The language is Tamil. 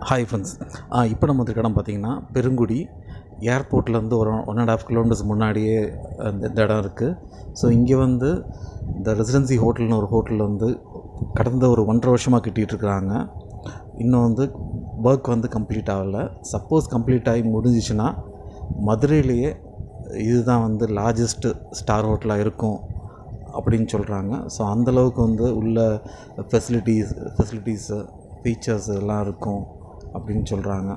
Hi friends. இப்போ நம்ம வந்துருக்க இடம் பார்த்திங்கன்னா பெருங்குடி ஏர்போர்ட்லேருந்து ஒரு 1.5 கிலோமீட்டர்ஸ் முன்னாடியே இந்த இடம் இருக்குது. ஸோ இங்கே வந்து இந்த ரெசிடென்சி ஹோட்டல்னு ஒரு ஹோட்டலில் வந்து கடந்த ஒரு 1.5 வருஷமாக கட்டிகிட்ருக்குறாங்க. இன்னும் வந்து ஒர்க் வந்து கம்ப்ளீட் ஆகலை. சப்போஸ் கம்ப்ளீட் ஆகி முடிஞ்சிச்சுன்னா மதுரையிலேயே இதுதான் வந்து லார்ஜஸ்ட்டு ஸ்டார் ஹோட்டலாக இருக்கும் அப்படின்னு சொல்கிறாங்க. ஸோ அந்தளவுக்கு வந்து உள்ள ஃபெசிலிட்டிஸு ஃபீச்சர்ஸ் எல்லாம் இருக்கும் அப்படின்னு சொல்கிறாங்க.